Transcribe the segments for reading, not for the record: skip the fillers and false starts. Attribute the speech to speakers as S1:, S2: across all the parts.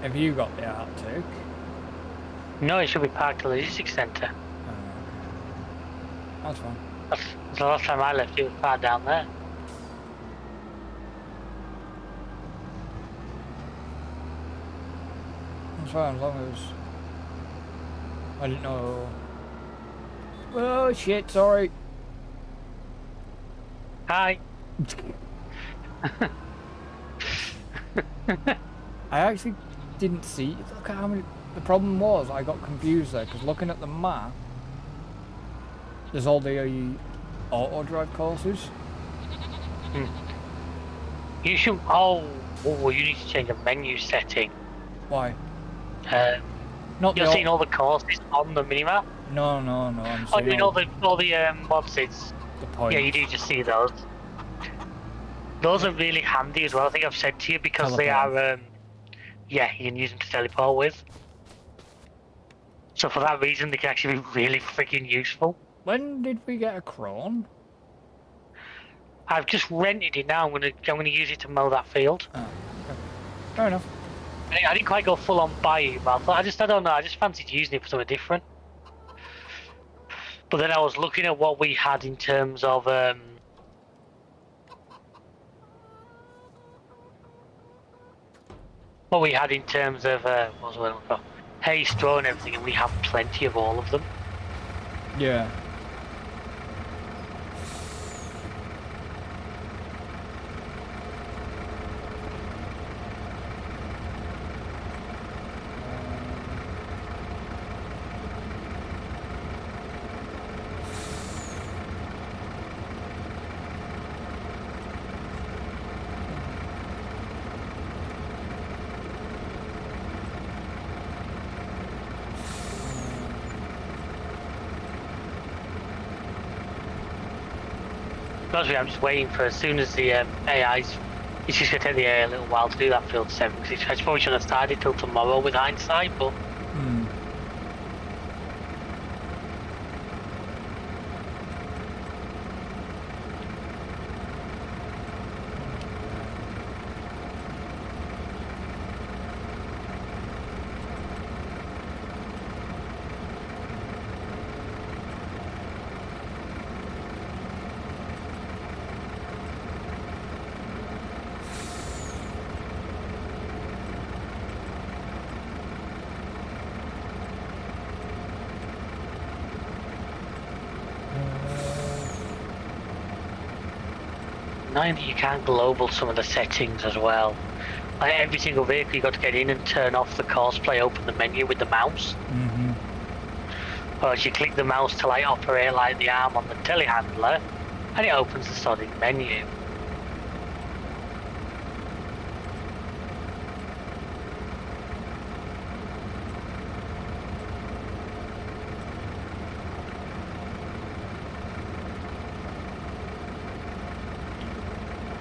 S1: Have you got the Arctic?
S2: No, it should be parked at the logistics centre.
S1: That's fine.
S2: That's the last time I left, it was parked down there.
S1: That's fine, as long as... I didn't know... Oh shit, sorry.
S2: Hi.
S1: I actually didn't see... Look at how many... The problem was, I got confused there, because looking at the map, there's all the auto drive courses.
S2: You should... Oh, you need to change the menu setting.
S1: Why?
S2: Not you're seeing all the courses on the minimap?
S1: No, I'm seeing
S2: doing all the mobs, it's...
S1: The points.
S2: Yeah, you do just see those. Those are really handy as well, I think I've said to you, because they are... yeah, you can use them to teleport with. So for that reason, they can actually be really freaking useful.
S1: When did we get a Chrome?
S2: I've just rented it now. I'm gonna use it to mow that field.
S1: Oh, okay. Fair enough.
S2: I didn't quite go full on buy it, but I don't know. I just fancied using it for something different. But then I was looking at what we had in terms of what we had in terms of what was I looking for? Hay, straw, and everything, and we have plenty of all of them.
S1: Yeah.
S2: Honestly, I'm just waiting for as soon as the AI's. It's just gonna take the AI a little while to do that field 7 because I probably shouldn't have started till tomorrow with hindsight, but. Annoying that you can't global some of the settings as well. Like every single vehicle you got to get in and turn off the course play, open the menu with the mouse. Or you click the mouse to like operate like the arm on the telehandler, and it opens the solid menu.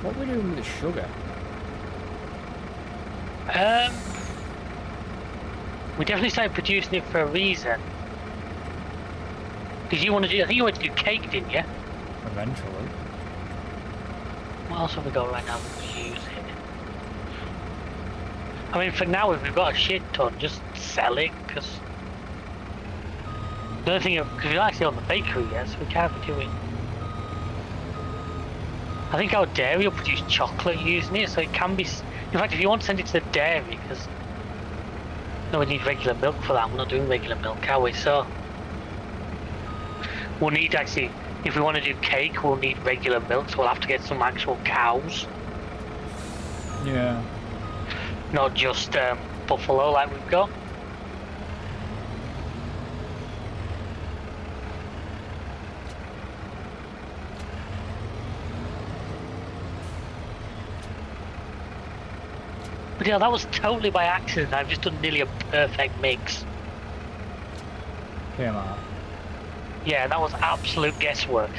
S1: What are we doing with the sugar?
S2: We definitely started producing it for a reason. Because you want to do, I think you wanted to do cake, didn't you?
S1: Eventually.
S2: What else have we got right now that we use it? I mean, for now, if we've got a shit ton, just sell it, because... The other thing, because we're actually on the bakery yet, so we can't be doing... I think our dairy will produce chocolate using it, so it can be... In fact, if you want to send it to the dairy, because... No, we need regular milk for that. We're not doing regular milk, are we? So... We'll need, actually... If we want to do cake, we'll need regular milk, so we'll have to get some actual cows.
S1: Yeah.
S2: Not just buffalo like we've got. But yeah, that was totally by accident. I've just done nearly a perfect mix.
S1: Came out.
S2: Yeah, that was absolute guesswork.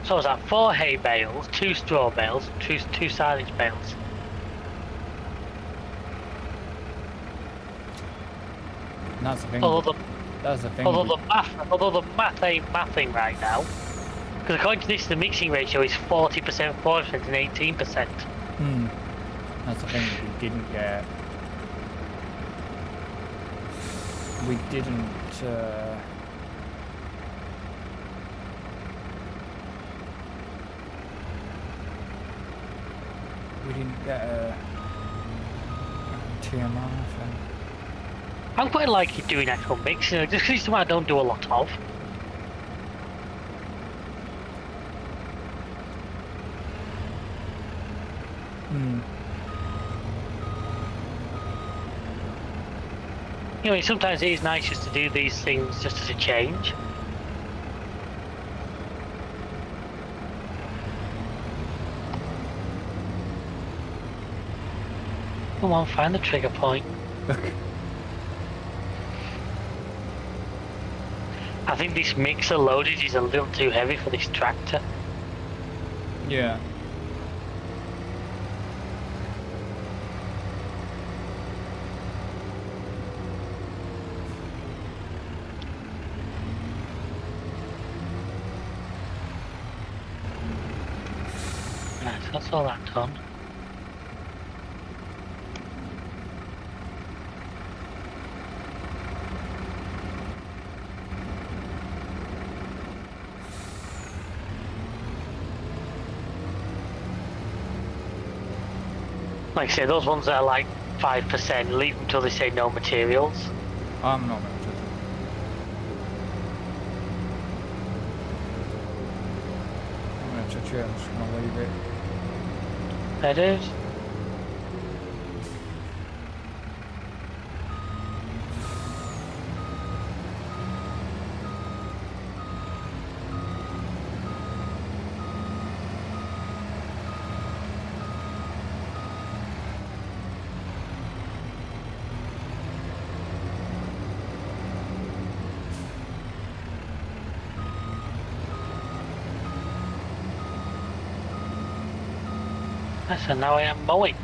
S2: So was that 4 hay bales, 2 straw bales, 2 silage bales.
S1: And that's the thing. That's the thing.
S2: Although the math ain't mathing right now. Because according to this, the mixing ratio is 40%, 40% and 18%.
S1: That's the thing, we didn't get... We didn't... We didn't get a TMR thing.
S2: I'm quite like you doing actual mixing, just because it's something I don't do a lot of. You know, sometimes it is nice just to do these things just as a change. Come on, find the trigger point. I think this mixer loaded is a little too heavy for this tractor.
S1: Yeah.
S2: Right, that's all that done. Like I say, those ones that are like 5%, leave them till they say no materials.
S1: I'm not going to touch it. I'm going to touch it, I'm just going to leave it.
S2: That is. So now I am mowing.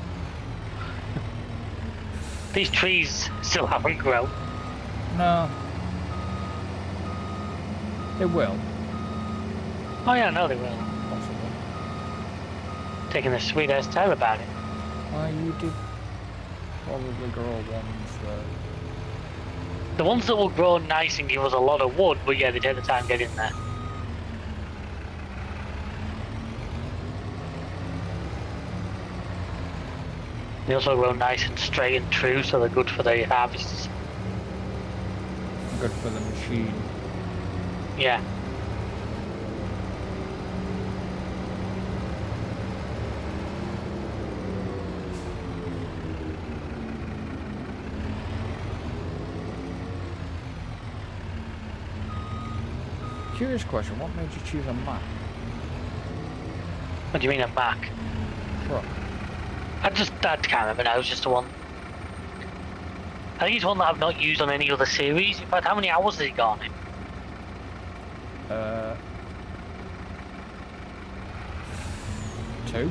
S2: These trees still haven't grown.
S1: No. They will.
S2: Oh yeah, no they will.
S1: Possibly.
S2: Taking a sweet ass time about it.
S1: Well, you did probably grow ones that...
S2: The ones that will grow nice and give us a lot of wood, but yeah, they take the time getting there. They also grow nice and straight and true, so they're good for the harvests.
S1: Good for the machine.
S2: Yeah.
S1: Curious question, what made you choose a Mac?
S2: What do you mean a Mac?
S1: Truck.
S2: I can't remember now, it's just the one. I think it's one that I've not used on any other series. In fact, how many hours has it got on it?
S1: 2.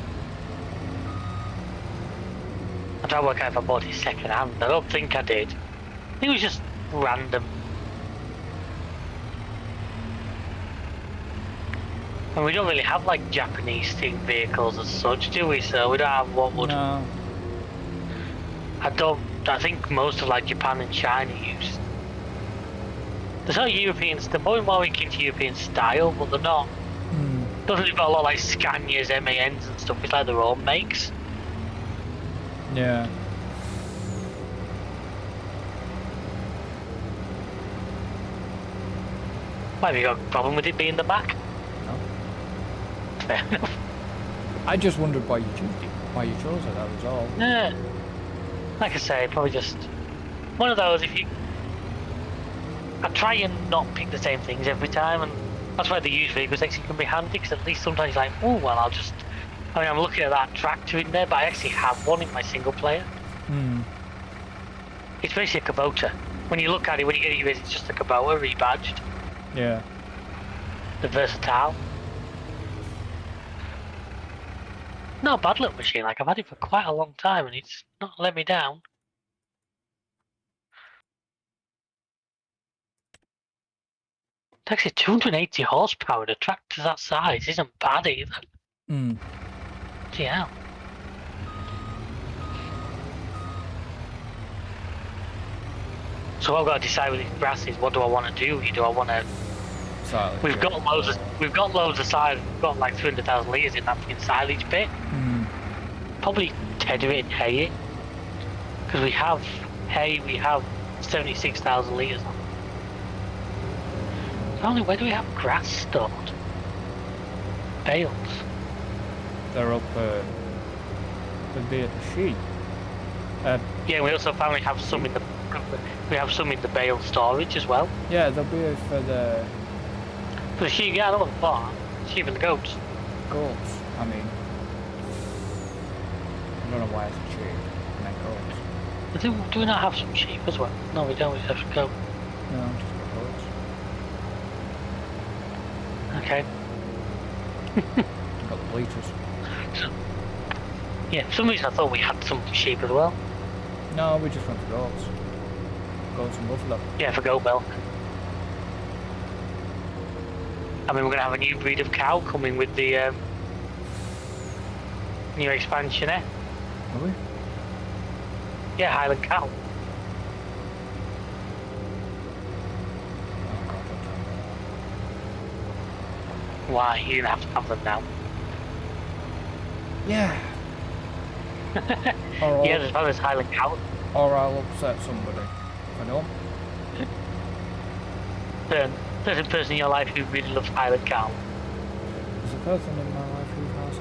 S2: I'm trying to work out if I bought it second hand. I don't think I did. I think it was just random. And we don't really have like Japanese themed vehicles as such, do we? So we don't have what would.
S1: No.
S2: I think most of like Japan and China use. There's no Europeans. They're more into European style, but they're not. Doesn't really got a lot like Scanias, MANs and stuff. It's like their own makes.
S1: Yeah.
S2: Why have you got a problem with it being the back?
S1: No.
S2: Fair enough.
S1: I just wondered why you chose it. Why you chose it, that was all.
S2: Yeah. Like I say, probably just one of those. I try and not pick the same things every time, and that's why the used vehicles actually can be handy, because at least sometimes you're like, oh well, I'm looking at that tractor in there, but I actually have one in my single player. It's basically a Kubota. When you look at it, when you get it, it's just a Kubota rebadged.
S1: Yeah.
S2: The versatile. Not a bad little machine. Like I've had it for quite a long time, and it's not let me down. It's actually 280 horsepower. The tractor that size isn't bad either. Yeah. So I've got to decide with these grasses. What do I want to do? Do I want to?
S1: Silage.
S2: We've got loads of silage. We've got like 300,000 litres in that fucking silage pit. Probably tether it and hay it, because we have hay. We have 76,000 litres. Only where do we have grass stored? Bales.
S1: They're up. They'd be at the sheep.
S2: Yeah, we also apparently have some in the. We have some in the bale storage as well.
S1: Yeah, they'll be for the
S2: For the sheep, yeah, I know what the farm. Sheep and the goats.
S1: goats. I mean, I don't know why it's a sheep and then goats.
S2: Do we not have some sheep as well? No, we don't. We have to go.
S1: No, just goats.
S2: Okay.
S1: Got the bleachers.
S2: So, yeah, for some reason I thought we had some sheep as well.
S1: No, we just went for goats. Goats and buffalo.
S2: Yeah, for goat milk. I mean, we're going to have a new breed of cow coming with the new expansion, eh?
S1: Are we?
S2: Yeah, Highland cow.
S1: Oh god, don't tell me
S2: Why? You're going to have them now.
S1: that. Yeah. Or
S2: Yeah, there's one Highland cow.
S1: or I'll upset somebody. I don't.
S2: There's a person in your life who really loves Highland cow.
S1: There's a person in my life who has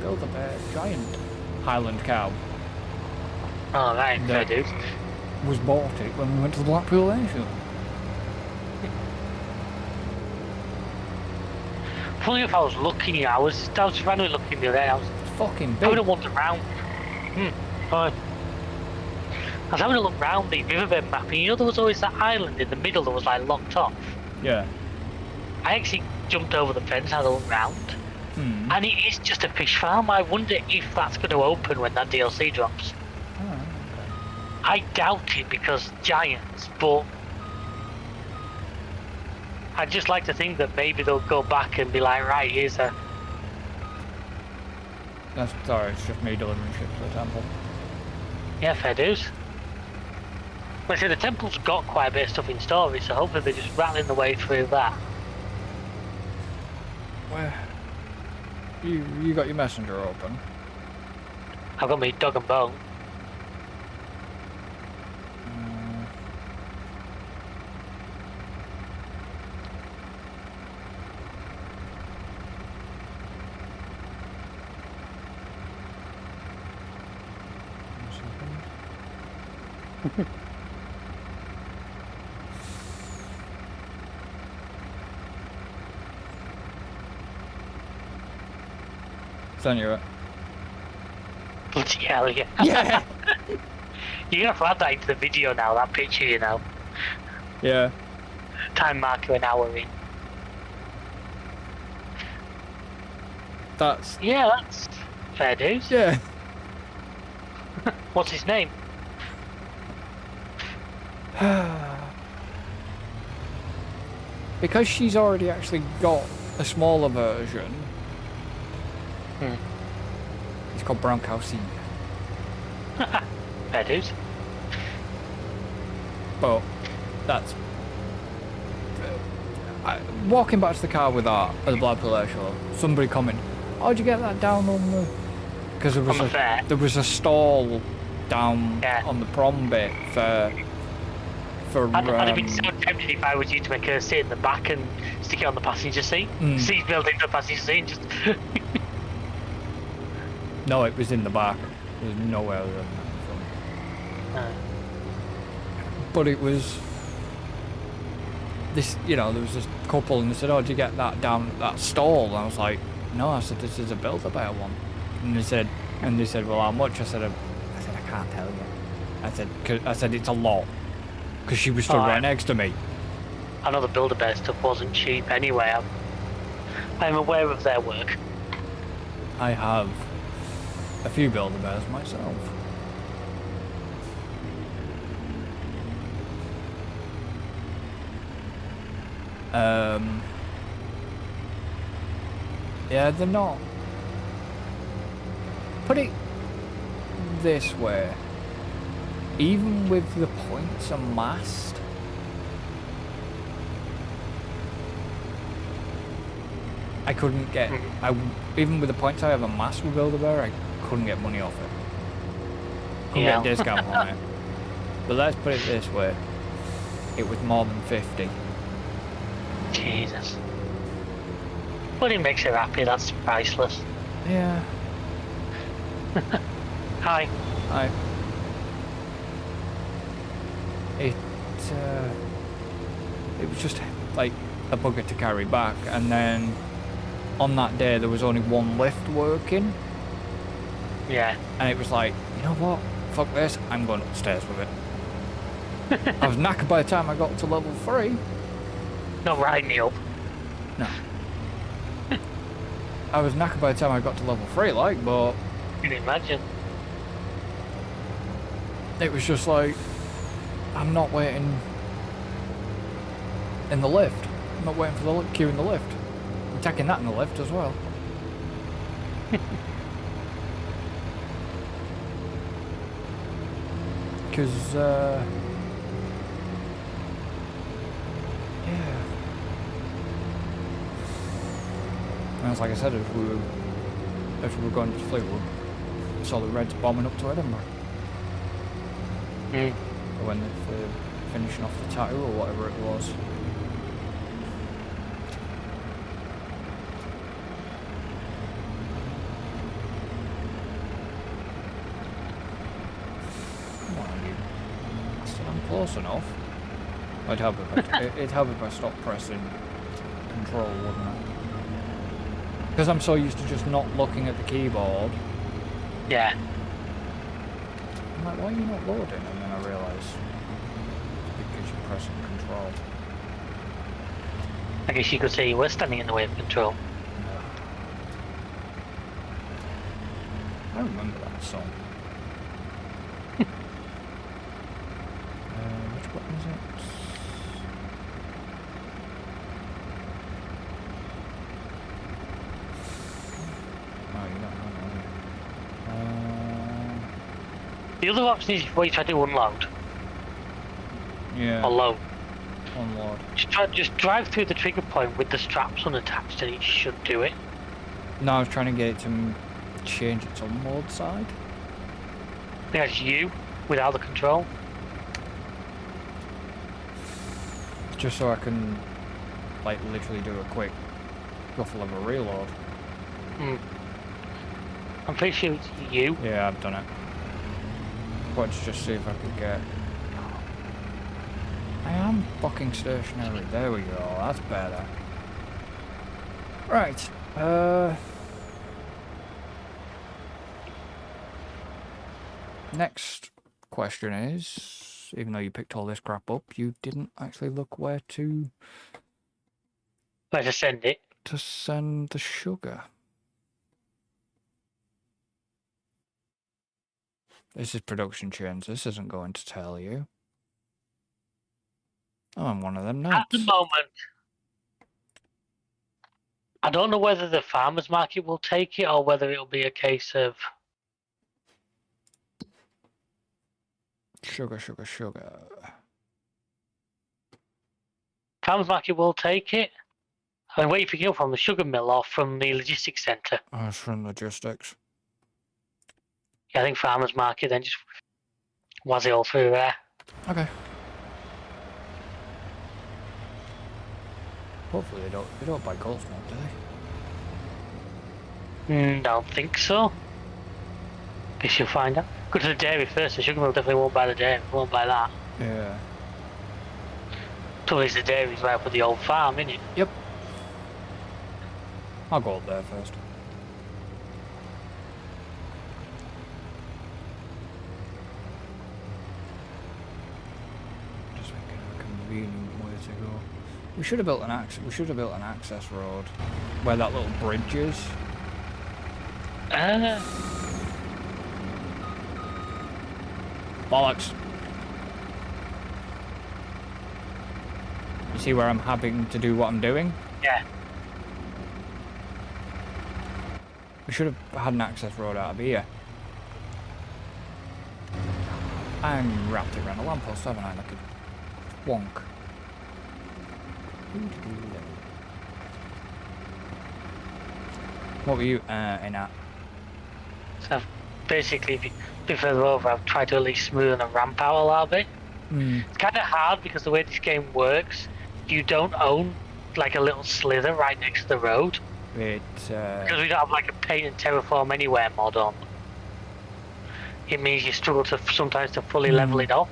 S1: built up a giant Highland cow.
S2: Oh, right, fair
S1: No.
S2: dude.
S1: Was bought it when we went to the Blackpool Airfield.
S2: Funny if I was looking, I was randomly looking the other day. I was
S1: It's fucking big.
S2: having a wander around. Fine. I was having a look round the riverbed map, and you know there was always that island in the middle that was like locked off.
S1: Yeah.
S2: I actually jumped over the fence, had a look round, and it is just a fish farm. I wonder if that's going to open when that DLC drops.
S1: Oh, okay.
S2: I doubt it because giants, but I'd just like to think that maybe they'll go back and be like, right, here's a.
S1: That's sorry, it's just me delivering shit to the temple.
S2: Yeah, fair dues. Well, see, the temple's got quite a bit of stuff in storage, so hopefully they're just rattling the way through that.
S1: Where? You got your messenger open.
S2: I've got my dog and bone.
S1: Send you it.
S2: Bloody hell, yeah.
S1: Yeah.
S2: You're gonna have to add that into the video now, that picture, you know.
S1: Yeah.
S2: Time marker an hour in.
S1: That's
S2: Yeah, that's fair dues.
S1: yeah.
S2: What's his name?
S1: Because she's already actually got a smaller version. It's called Brown Cow Seed.
S2: Fair dues.
S1: But that's walking back to the car with that at the Blackpool Air Show. Somebody commented, "How'd you get that down on the?" Because there was a stall down on the prom bit for.
S2: I'd have been so tempted if I was you to make her sit in the back and stick it on the passenger seat. Seat built into the passenger seat and just.
S1: No, it was in the back. There's nowhere other than that. But it was this, you know, there was this couple and they said, "Oh, did you get that down that stall?" And I was like, "No," I said, "This is a Build-A-Bear one." And they said, "Well, how much?" I said, "I can't tell you." I said, "It's a lot," because she was stood right next to me.
S2: I know the Build-A-Bear stuff wasn't cheap anyway. I'm aware of their work.
S1: I have a few Build-A-Bears myself. Yeah, they're not. Put it this way. even with the points amassed, I couldn't get. Even with the points I have amassed with Build-A-Bear, I couldn't get money off it. Couldn't get a discount on it. But let's put it this way: it was more than 50.
S2: Jesus. But it makes you happy. That's priceless.
S1: Yeah.
S2: Hi.
S1: I. It was just like a bugger to carry back, and then on that day there was only one lift working.
S2: Yeah.
S1: And it was like, you know what? Fuck this! I'm going upstairs with it. I was knackered by the time I got to level 3.
S2: Not riding you up.
S1: No. I was knackered by the time I got to level 3, like, but
S2: Can you imagine?
S1: it was just like, I'm not waiting in the lift. I'm not waiting for the queue in the lift. I'm taking that in the lift as well. Because, yeah. And it's like I said, if we were going to Fleetwood, I saw the Reds bombing up to Edinburgh. When they're finishing off the tattoo or whatever it was. Come on, you. I'm close enough. It'd help if I stopped pressing control, wouldn't it? Because I'm so used to just not looking at the keyboard.
S2: Yeah.
S1: I'm like, why are you not loading? And then I realise it's because you're pressing control.
S2: I guess you could say you were standing in the way of control.
S1: No. I remember that song. Which button is it? Oh, you don't know.
S2: The other option is where you try to unload.
S1: Yeah.
S2: Or load.
S1: Unload.
S2: Just drive through the trigger point with the straps unattached and it should do it.
S1: No, I was trying to get it to change its unload side.
S2: I think that's you, without the control.
S1: Just so I can, like, literally do a quick ruffle of a reload.
S2: I'm pretty sure it's you.
S1: Yeah, I've done it. But to just see if I could get... I am fucking stationary. There we go. That's better. Right. Next question is, even though you picked all this crap up, you didn't actually look where to
S2: Send it.
S1: to send the sugar. This is production chains. This isn't going to tell you. Oh, I'm one of them nuts.
S2: At the moment, I don't know whether the farmer's market will take it or whether it'll be a case of...
S1: Sugar.
S2: Farmer's market will take it. I mean, where are you picking up from? The sugar mill or from the logistics centre?
S1: Oh, it's from logistics.
S2: Yeah, I think farmer's market, then just wazz it all through there.
S1: Okay. Hopefully they don't buy gold smoke, do they?
S2: Don't think so. Guess you'll find out. Go to the dairy first. The sugar mill definitely won't buy the dairy. Won't buy that.
S1: Yeah.
S2: Trouble is the dairy's right up at the old farm, innit?
S1: Yep. I'll go up there first. Just thinking of a convenient way to go. We should have built an access road where that little bridge is. Bollocks. You see where I'm having to do what I'm doing?
S2: Yeah. We
S1: should have had an access road out of here. I'm wrapped it around a lamppost, haven't I? Like a wonk. What were you in at?
S2: So basically, if you be further over, I've tried to at least smoothen the ramp out a little bit. It's kind of hard because the way this game works, you don't own like a little slither right next to the road. Because we don't have like a paint and terraform anywhere mod on. It means you struggle to sometimes to fully level it off.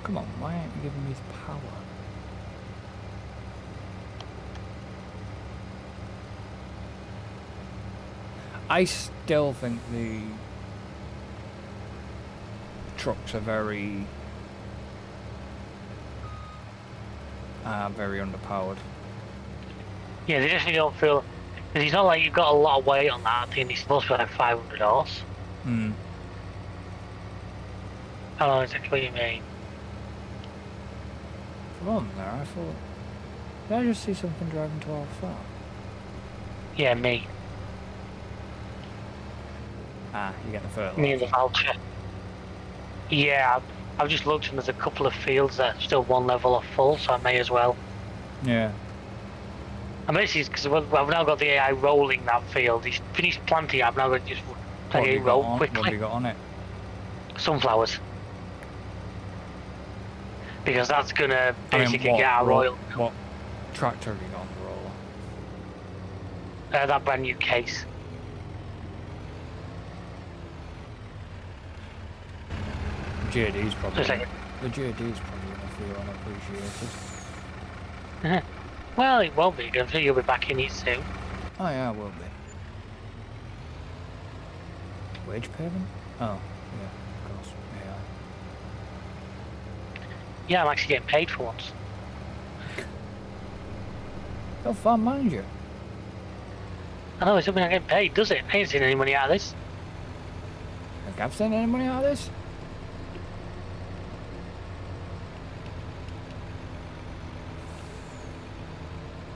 S1: Come on, why aren't you giving me the power? I still think the trucks are very underpowered.
S2: Yeah, they definitely don't feel. Because it's not like you've got a lot of weight on that thing. It's supposed to be like 500 horse.
S1: Hmm.
S2: I don't know exactly what you mean.
S1: Come on there, I thought. Did I just see something driving to our farm?
S2: Yeah, me.
S1: Ah, you get the fertilizer.
S2: Me and the vulture. Yeah, I've just looked and there's a couple of fields that are still one level off full, so I may as well.
S1: Yeah.
S2: And basically, because I've now got the AI rolling that field. He's finished planting it, I've now got to just let it roll quickly.
S1: What have you got on it?
S2: Sunflowers. Because that's going to basically get our oil.
S1: What tractor have you got on the roller?
S2: That brand new case.
S1: JD's probably.
S2: So
S1: the JD's probably going to feel unappreciated.
S2: Well, it won't be. I'm sure you'll be back in it soon.
S1: Oh yeah, it will be. Wage payment? Oh, yeah, of course.
S2: Yeah, I'm actually getting paid for once.
S1: How far, mind you?
S2: I know, it's something I'm getting paid, does it? I ain't seen any money out of this.
S1: Have Gav seen any money out of this?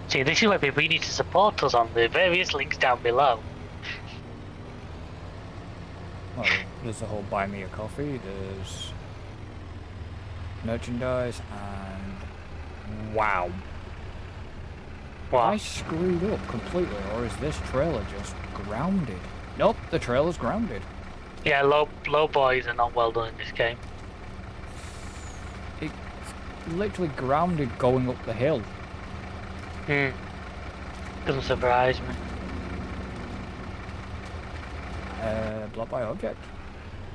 S2: See, this is where people need to support us on the various links down below.
S1: Well, there's the whole buy me a coffee, there's merchandise, and wow.
S2: What?
S1: Have I screwed up completely, or is this trailer just grounded? Nope, the trailer's grounded.
S2: Yeah, low boys are not well done in this game.
S1: It's literally grounded going up the hill.
S2: Doesn't surprise me.
S1: Blocked by object.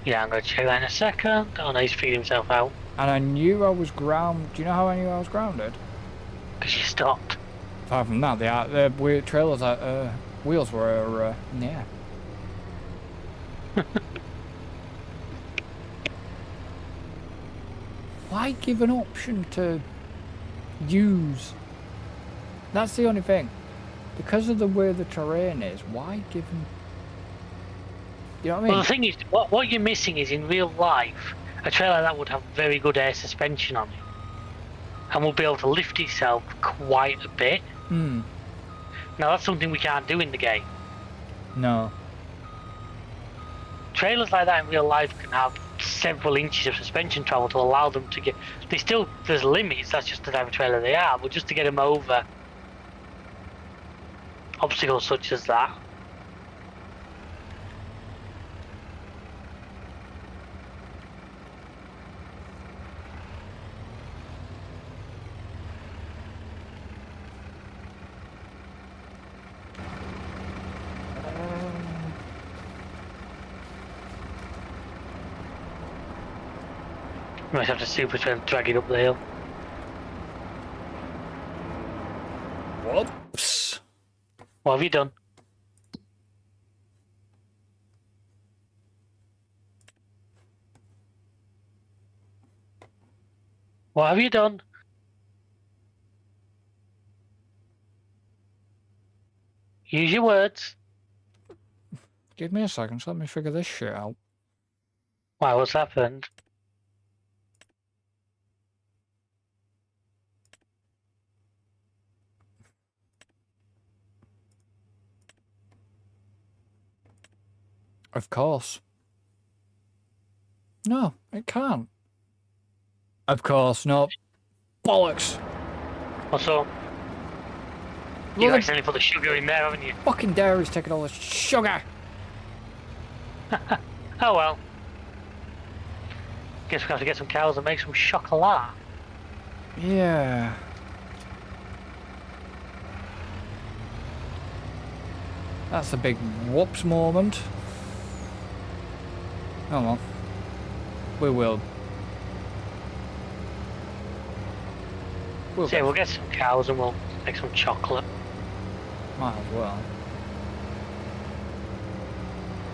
S2: Yeah, I'm going to check that in a second. Oh no, he's feeding himself out.
S1: And I knew I was grounded. Do you know how I knew I was grounded?
S2: Because you stopped.
S1: Apart from that, the trailers, wheels were in the air. Why give an option to use? That's the only thing. Because of the way the terrain is, why give them... You know what I mean?
S2: Well, the thing is, what you're missing is in real life, a trailer that would have very good air suspension on it. And will be able to lift itself quite a bit. Now that's something we can't do in the game.
S1: No.
S2: Trailers like that in real life can have several inches of suspension travel to allow them to get... There's limits, that's just the type of trailer they are, but just to get them over obstacles such as that. You might have to super try and drag it up the hill.
S1: Whoops.
S2: What have you done? What have you done? Use your words.
S1: Give me a second, so let me figure this shit out.
S2: Why, what's happened?
S1: Of course. No, it can't. Of course, no. Bollocks!
S2: Also, you accidentally put the sugar in there, haven't you?
S1: Fucking dairy's taking all the sugar!
S2: Oh well. Guess we have to get some cows and make some chocolate.
S1: Yeah. That's a big whoops moment. Oh well. We will.
S2: So yeah, we'll get some cows and we'll make some chocolate.
S1: Might as well.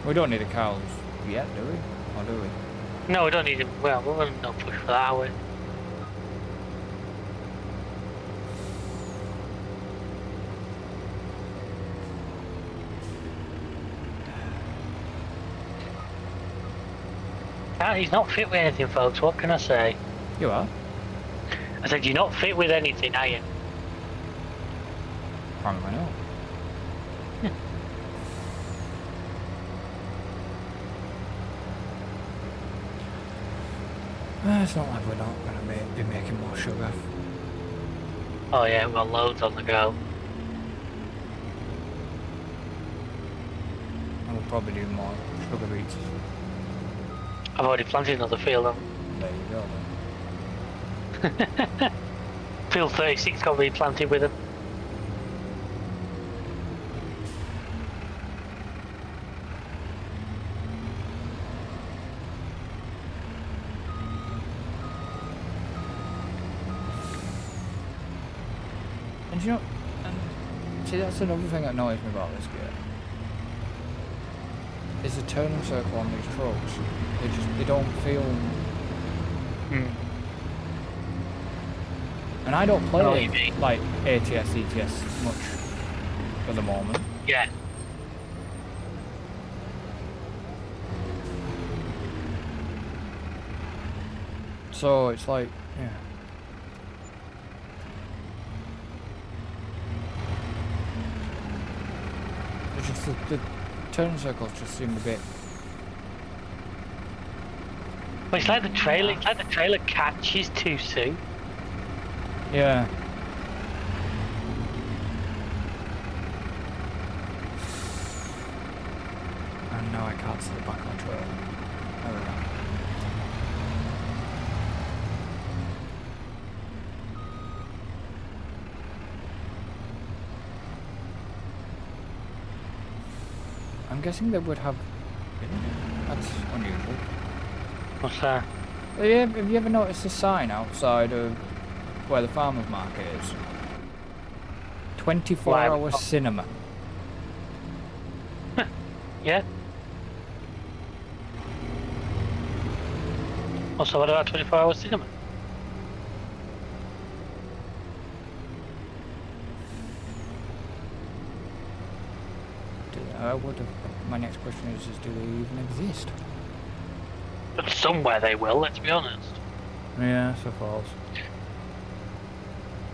S1: We don't need the cows yet, do we? Or do we?
S2: No, we don't need them. Well, we're going to no push for that, are we? Ah, he's not fit with anything, folks. What can I say?
S1: You are?
S2: I said, you're not fit with anything, are you?
S1: Probably not. It's not like we're not going to be making more sugar.
S2: Oh yeah, we've got loads on the go.
S1: And we'll probably do more sugar beets.
S2: I've already planted another field.
S1: There you go then.
S2: Field 36 got replanted with them.
S1: And you know, and see, that's another thing that annoys me about this game. Is the turning circle on these trucks. They don't feel. And I don't play like ATS, ETS much for the moment.
S2: Yeah.
S1: So it's like, yeah. It's just the turn circles just seem a bit.
S2: But it's like the trailer. It's like the trailer catches too soon.
S1: Yeah. And now I can't see the back on trail. There we go. I'm guessing they would have. That's unusual.
S2: What's that?
S1: Have you ever noticed the sign outside of where the farmer's market is? 24-hour cinema.
S2: Yeah. Also, what about 24-hour cinema?
S1: My next question is do they even exist?
S2: But somewhere they will, let's be honest.
S1: Yeah, I suppose.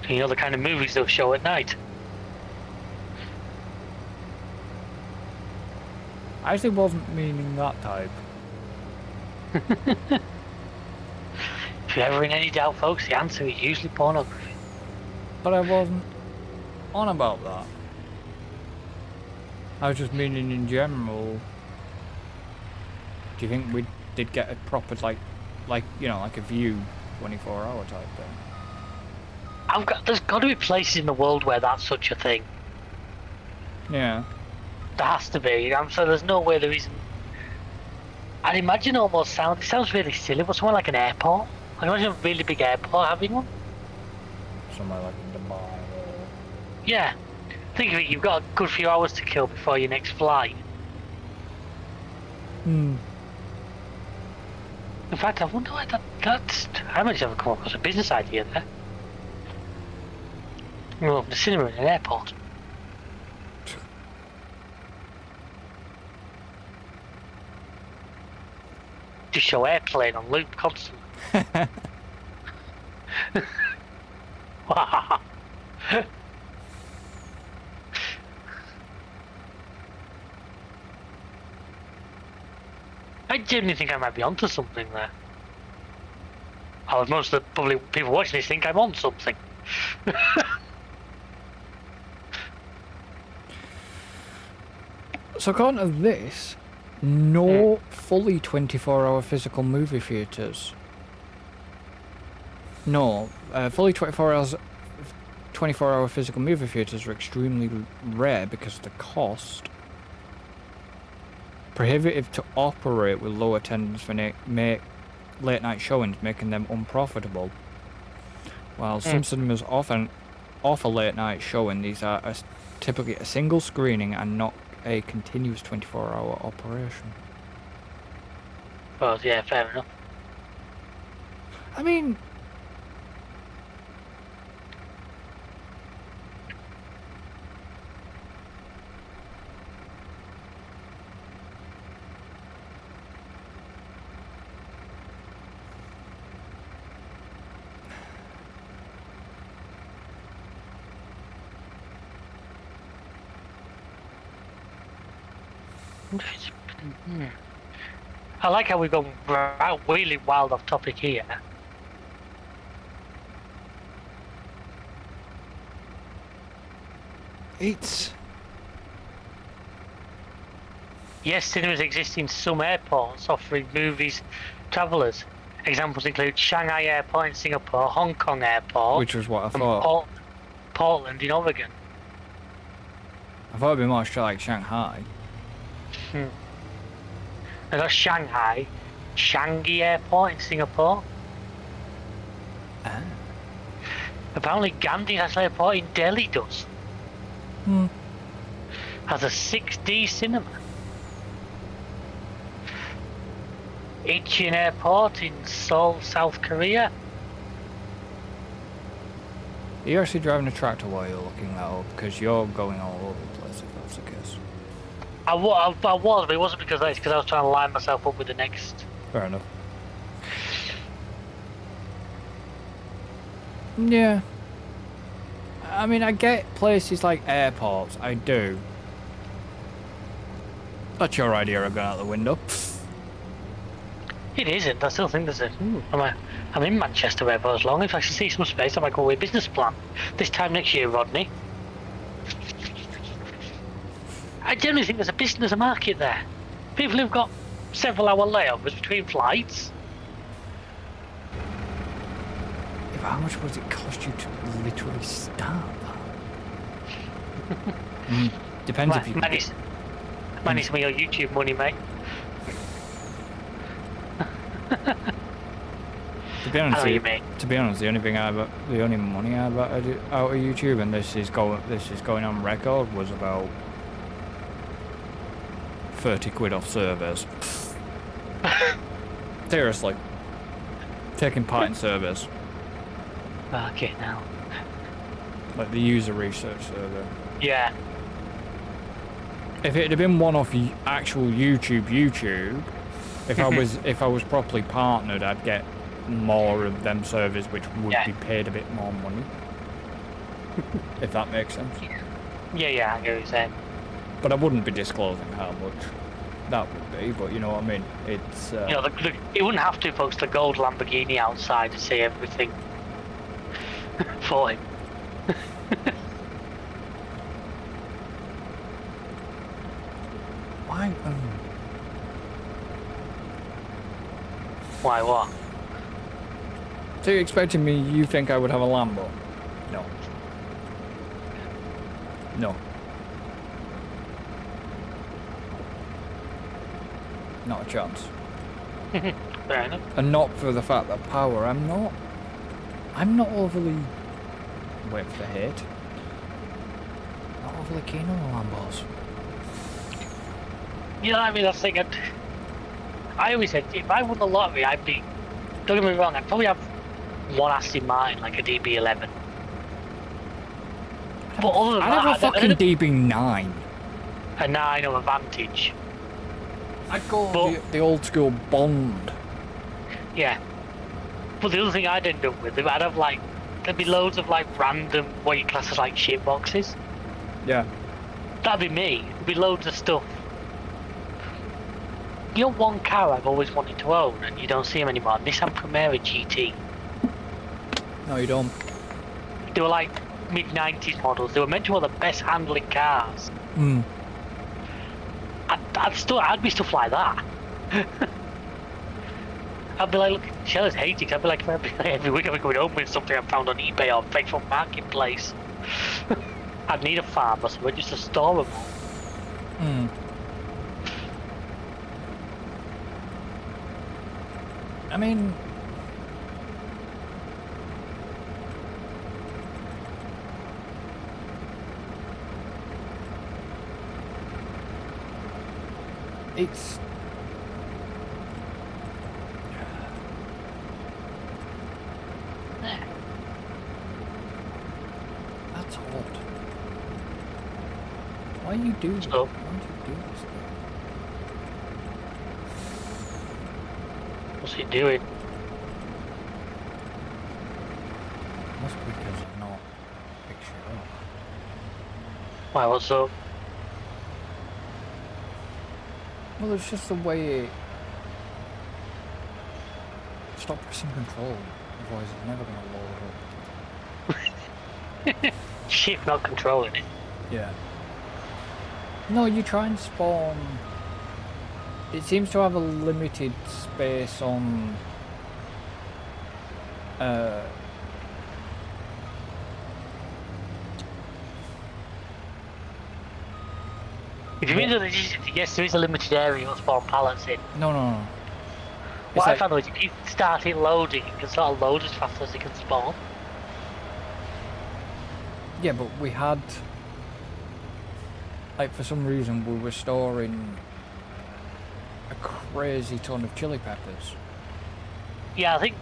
S2: You know the kind of movies they'll show at night.
S1: I actually wasn't meaning that type.
S2: If you're ever in any doubt, folks, the answer is usually pornography.
S1: But I wasn't on about that. I was just meaning in general. Do you think we did get a proper like you know, like a view 24-hour type thing?
S2: There's got to be places in the world where that's such a thing.
S1: Yeah.
S2: There has to be. So there's no way there isn't. I'd imagine it sounds really silly, but somewhere like an airport. I imagine a really big airport having one.
S1: Somewhere like in Dubai or...
S2: Yeah. Think of it, you've got a good few hours to kill before your next flight.
S1: Hmm.
S2: In fact, I wonder why that's... I might just have come across a business idea there. Well, the cinema in an airport. Just show airplane on loop constantly. Wow. I genuinely think I might be onto something there. Most of the probably people watching this think I'm on something.
S1: So according to this, no fully 24-hour physical movie theatres. No, fully 24-hour physical movie theatres are extremely rare because of the cost. Prohibitive to operate with low attendance for make late night showings, making them unprofitable. While some cinemas often offer late night showing, these are typically a single screening and not a continuous 24-hour operation.
S2: Well, yeah, fair enough.
S1: I mean,
S2: I like how we've gone really wild off topic here.
S1: it's...
S2: Yes, cinemas exist in some airports offering movies travellers. Examples include Shanghai Airport in Singapore, Hong Kong Airport,
S1: Which was what I
S2: and
S1: thought.
S2: Portland in Oregon.
S1: I thought it'd be more like Shanghai.
S2: I got Shanghai, Changi Airport in Singapore.
S1: Ah.
S2: Apparently Gandhi National Airport in Delhi does. Has a 6D cinema. Incheon Airport in Seoul, South Korea.
S1: Are you actually driving a tractor while you're looking that up? Because you're going all over the place if that's the case.
S2: I was, but it wasn't because of that, it's because I was trying to line myself up with the next.
S1: Fair enough. Yeah. I mean, I get places like airports, I do. That's your idea of going out the window.
S2: It isn't. I still think there's a. I'm in Manchester Airport as long. If I should see some space, I might go away business plan. This time next year, Rodney. I generally think there's a market there. People who've got several hour layovers between flights.
S1: Yeah, but how much would it cost you to literally start that? Depends if you...
S2: Manage some of your YouTube money, mate.
S1: To be honest, the only money I got out of YouTube, and this is going on record, was about 30 quid off surveys. Seriously, taking part in surveys,
S2: Okay, now.
S1: like the user research survey.
S2: Yeah.
S1: If it had been one off actual YouTube, if I was properly partnered, I'd get more of them surveys, which would be paid a bit more money. If that makes sense.
S2: Yeah, I get what you're saying.
S1: But I wouldn't be disclosing how much that would be, but you know what I mean? It's...
S2: You know, it wouldn't have to, folks, the gold Lamborghini outside to say everything for him.
S1: Why?
S2: Why, what?
S1: So you're expecting me, you think I would have a Lambo? No. No. Not a chance.
S2: Fair enough.
S1: And not for the fact that power, I'm not overly... Wait for the hate. Not overly keen on the Lambos.
S2: You know what I mean? I always said, if I won the lottery, I'd be... Don't get me wrong, I'd probably have one Aston Martin, like a DB11. But other than
S1: I'd
S2: that,
S1: have a fucking DB9.
S2: A 9 or a Vantage.
S1: I'd go the old school Bond.
S2: Yeah. But the other thing I'd end up with, I'd have like... There'd be loads of like random, what you class as like shit boxes.
S1: Yeah.
S2: That'd be me. There'd be loads of stuff. You know, one car I've always wanted to own, and you don't see them anymore. Nissan Primera GT.
S1: No, you don't.
S2: They were like mid-90s models. They were meant to be one of the best handling cars.
S1: Hmm.
S2: I'd be stuff like that. I'd be like, look, Shelley's hating. I'd be like, every week I'd be going home with something I found on eBay or Facebook Marketplace. I'd need a farm or something just to store them all.
S1: Hmm. I mean, it's that's odd. Why you do?
S2: So-
S1: Why do you do this?
S2: What's he doing?
S1: Must be because I've not picture it up.
S2: Why, what's up?
S1: Well, it's just the way it... Stop pressing control, otherwise it's never going to load up.
S2: Shift not controlling it.
S1: Yeah. No, you try and spawn... It seems to have a limited space on...
S2: If you mean that, yes, there is a limited area you'll spawn pallets in.
S1: No. It's
S2: What I
S1: like-
S2: found was if you start it loading, it can sort of load as fast as it can spawn.
S1: Yeah, but we had... Like, for some reason, we were storing a crazy ton of chili peppers.
S2: Yeah, I think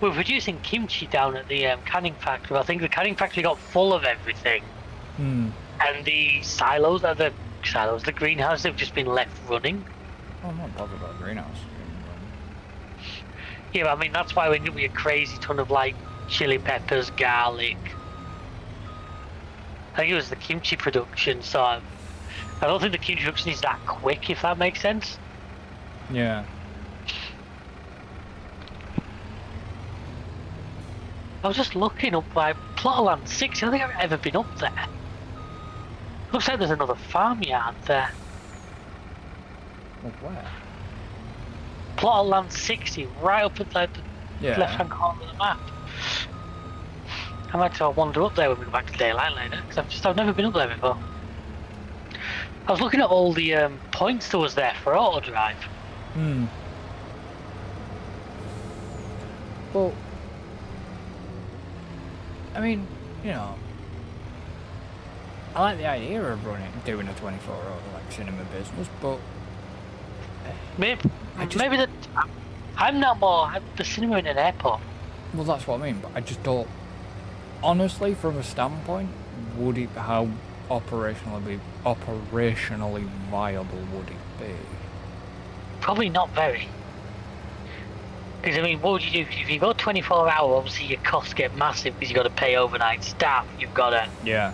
S2: we're producing kimchi down at the canning factory. I think the canning factory got full of everything.
S1: Hmm.
S2: And the the greenhouse have just been left running.
S1: Oh, I'm not bothered about greenhouse.
S2: Yeah, but I mean, that's why we ended up with a crazy ton of, like, chili peppers, garlic. I think it was the kimchi production, so I don't think the kimchi production is that quick, if that makes sense.
S1: Yeah.
S2: I was just looking up, like, plot of land 60. I don't think I've ever been up there. Looks like there's another farmyard there.
S1: Well, where?
S2: Plot of land 60, right up at the
S1: Yeah.
S2: left-hand corner of the map. I might have to wander up there when we go back to daylight later, because I've never been up there before. I was looking at all the points there was there for auto drive.
S1: Hmm. Well, I mean, you know, I like the idea of doing a 24-hour like cinema business, but
S2: Maybe that I'm not more the cinema in an airport.
S1: well, that's what I mean. But I just don't. Honestly, from a standpoint, would it how operationally viable would it be?
S2: Probably not very. Because I mean, what would you do if you go 24 hour? Obviously, your costs get massive because you've got to pay overnight staff. You've got to.
S1: Yeah.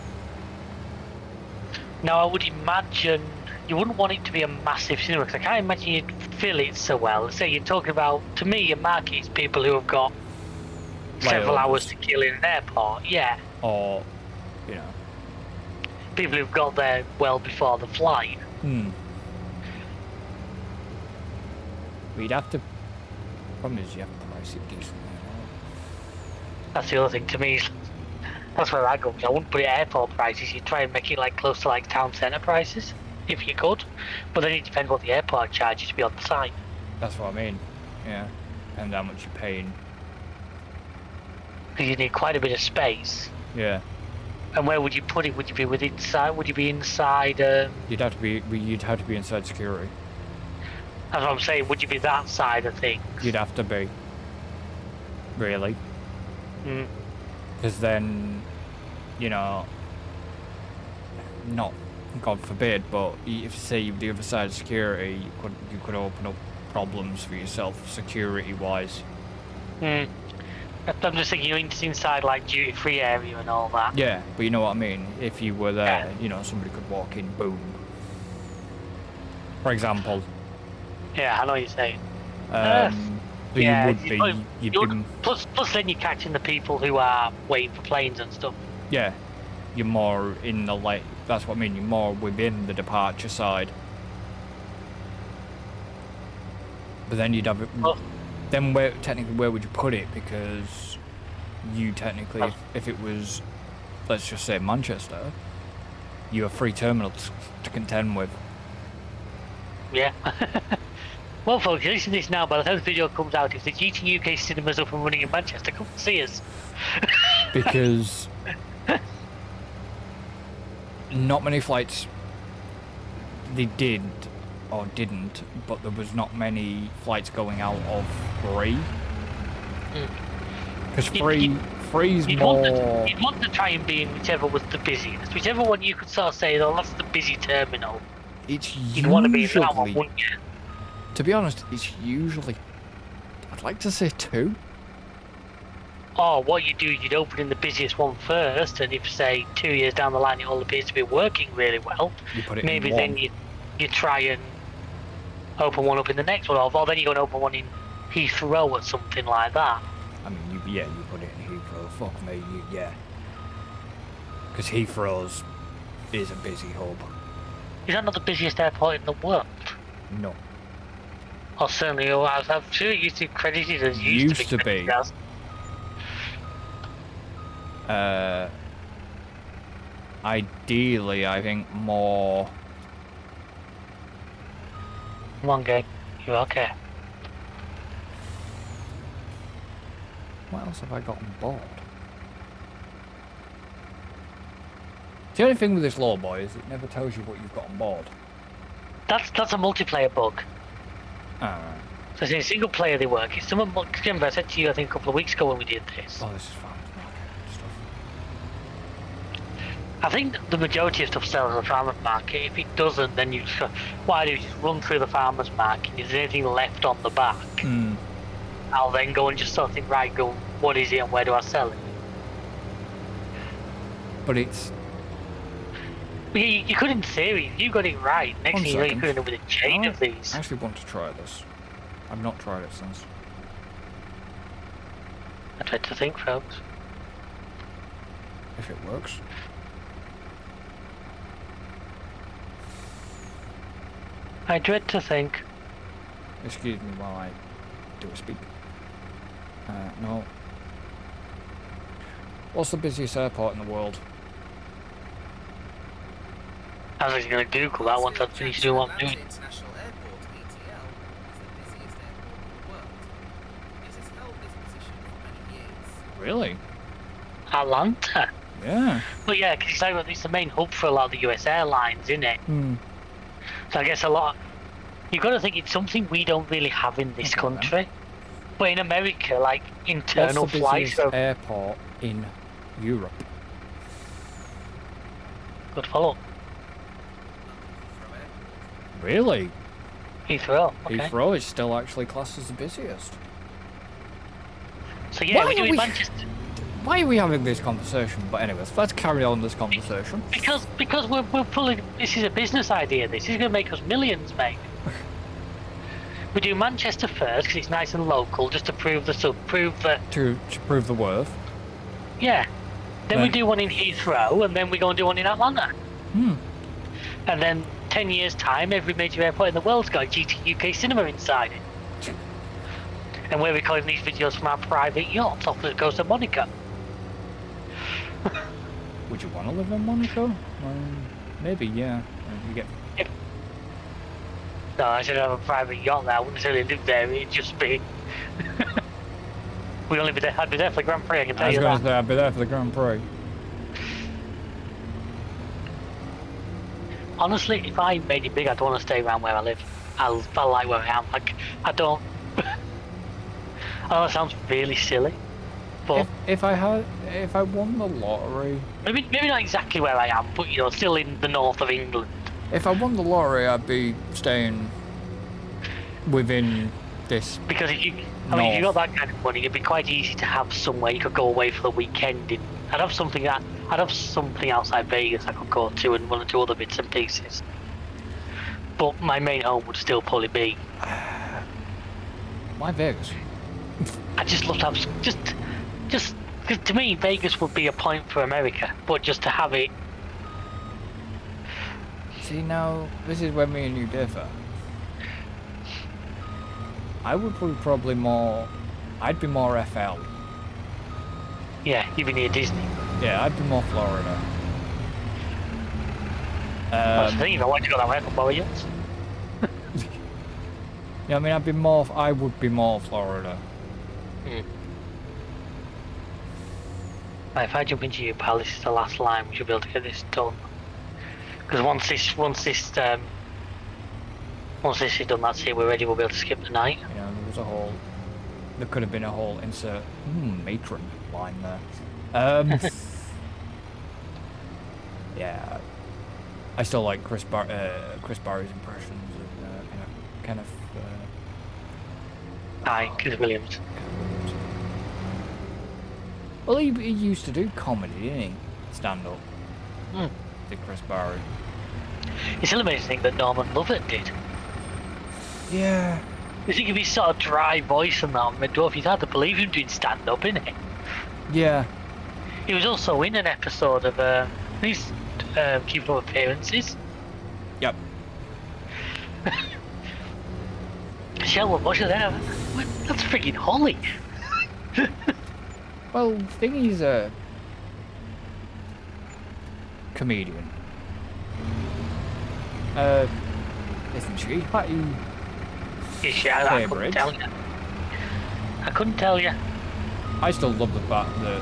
S2: Now, I would imagine you wouldn't want it to be a massive cinema because I can't imagine you'd fill it so well. Let's say you're talking about, to me, your market is people who have got several
S1: Layovers.
S2: hours to kill in an airport. Yeah,
S1: Or, you know.
S2: people who've got there well before the flight.
S1: Hmm. We'd have to. Problem is, you have to price it decently.
S2: That's the other thing to me. That's where I go. I wouldn't put it at airport prices. You try and make it like close to like town centre prices, if you could. But then it depends what the airport charges to be on the site.
S1: That's what I mean. Yeah. And how much you're paying.
S2: Because you need quite a bit of space.
S1: Yeah.
S2: And where would you put it? Would you be inside? Would you be inside?
S1: You'd have to be inside security.
S2: That's what I'm saying. Would you be that side of things?
S1: You'd have to be. Really.
S2: Mm.
S1: Because then, you know, not God forbid, but if say you the other side of security, you could open up problems for yourself security wise.
S2: Mm. I'm just thinking you're inside like duty free area and all that.
S1: Yeah, but you know what I mean. If you were there,
S2: Yeah.
S1: you know, somebody could walk in, boom. For example,
S2: Yeah, I know what you're saying.
S1: So you
S2: Yeah,
S1: would be, you'd be,
S2: plus then you're catching the people who are waiting for planes and stuff.
S1: yeah, you're more in the late. That's what I mean. You're more within the departure side. But then you'd have it.
S2: Oh.
S1: Then where would you put it? Because you technically, if it was, let's just say Manchester, you have 3 terminals to contend with.
S2: Yeah. Well, folks, listen to this now. By the time the video comes out, if the GTUK cinema's up and running in Manchester, come and see us.
S1: Because not many flights they did or didn't, but there was not many flights going out of 3. Because three's more.
S2: You'd want to try and be in whichever was the busiest, whichever one you could sort of say, oh, that's the busy terminal.
S1: It's
S2: You'd want to be in that one, wouldn't you?
S1: To be honest, it's usually, I'd like to say 2.
S2: Or what you do, you'd open in the busiest one first, and if, say, 2 years down the line it all appears to be working really well,
S1: You put it
S2: maybe
S1: in one.
S2: then you try and open one up in the next one, or then you go and open one in Heathrow or something like that.
S1: I mean, you put it in Heathrow. Fuck me, yeah. Because Heathrow's is a busy hub.
S2: Is that not the busiest airport in the world?
S1: No.
S2: Or certainly, I'm sure it used to be credited as used to be. Credited as.
S1: Ideally, I think more.
S2: Come on, gang. You're okay.
S1: What else have I got on board? The only thing with this law, boy, is it never tells you what you've got on board.
S2: That's a multiplayer bug.
S1: Alright.
S2: So in single player they work. It's someone. Remember, I said to you, I think a couple of weeks ago when we did this.
S1: Oh, this is fun. Stuff.
S2: I think the majority of stuff sells on the farmer's market. If it doesn't, then you just what I do is just run through the farmer's market. If there's anything left on the back, I'll then go and just sort of think, right, go, what is it and where do I sell it?
S1: But it's.
S2: You could, in theory, if you got it right, next thing you know, you could end up with a chain of these.
S1: I actually want to try this. I've not tried it since.
S2: I tried to think, folks.
S1: If it works.
S2: I dread to think.
S1: Excuse me while I do a speak. No. What's the busiest airport in the world?
S2: I was actually going to Google that once I finish doing what I'm doing.
S3: International Airport, ETL, is the busiest airport in the world. It has held this position for many years.
S1: Really?
S2: Atlanta?
S1: Yeah.
S2: Well, yeah, because it's the main hub for a lot of the US airlines, isn't it? So I guess a lot. You've got to think it's something we don't really have in this country. But in America, like internal
S1: What's the
S2: flights.
S1: busiest airport in Europe?
S2: Good follow.
S1: Really?
S2: Heathrow. Okay.
S1: Heathrow is still actually classed as the busiest.
S2: So yeah, we're doing Manchester.
S1: Why are we having this conversation? But anyways, let's carry on this conversation.
S2: Because we're pulling. This is a business idea. This is going to make us millions, mate. We do Manchester first because it's nice and local, just to prove that.
S1: To prove the worth.
S2: Yeah. Then we do one in Heathrow, and then we go and do one in Atlanta. And then 10 years' time, every major airport in the world's got a GTUK cinema inside it. And we're recording these videos from our private yacht off the coast of Monaco.
S1: Would you want to live in Monaco? Maybe, yeah. You get.
S2: No, I should have a private yacht there. I wouldn't necessarily live there. It'd just be. I'd be there for the Grand Prix. I can tell you that.
S1: I was going to say I'd be there for the Grand Prix.
S2: Honestly, if I made it big, I don't want to stay around where I live. I like where I am. I don't. I know that sounds really silly, but
S1: if I won the lottery,
S2: maybe not exactly where I am, but still in the north of England.
S1: If I won the lottery, I'd be staying within this.
S2: Because if you got that kind of money, it'd be quite easy to have somewhere you could go away for the weekend. I'd have something outside Vegas I could go to, and one or two other bits and pieces. But my main home would still probably be.
S1: Why Vegas?
S2: I just love to have just because to me Vegas would be a point for America, but just to have it.
S1: See, now this is where me and you differ. I would be probably more. I'd be more FL.
S2: Yeah, even near Disney.
S1: Yeah, I'd be more Florida.
S2: That's the thing. If I want to go that way, I can borrow yours.
S1: Yeah, I mean, I'd be more. I would be more Florida.
S2: Right, if I jump into you, pal, this is the last line. We should be able to get this done. Because once this is done, that's it. We're ready. We'll be able to skip the night.
S1: You know, there was a whole. There could have been a whole insert matron line there. Yeah, I still like Chris Barry's impressions of Kenneth.
S2: Aye, Keith Williams.
S1: Well, he used to do comedy, didn't he? Stand up. Did Chris Barry?
S2: It's still amazing to think that Norman Lovett did.
S1: Yeah.
S2: You think of his sort of dry voice and that on Midwolf, you'd hard to believe him doing stand up, innit?
S1: Yeah.
S2: He was also in an episode of these Keeping Up Appearances.
S1: Yep.
S2: Shelwood Bush there. That's freaking Holly.
S1: Well, the thing he's a comedian. Isn't she? Patty.
S2: Yeah, I couldn't
S1: Cambridge.
S2: tell you. I couldn't tell you.
S1: I still love the fact that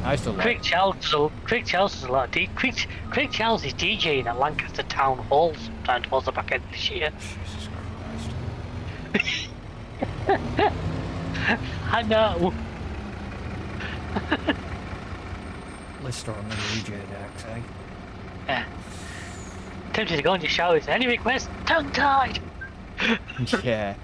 S1: I still
S2: Craig
S1: like.
S2: Charles is a lot of Craig Charles is DJing at Lancaster Town Hall sometime towards the back end of this year.
S1: Jesus Christ.
S2: I know.
S1: Lister on the DJ decks, eh?
S2: Yeah. Tempted to go into showers. Any requests? Tongue tied.
S1: Yeah.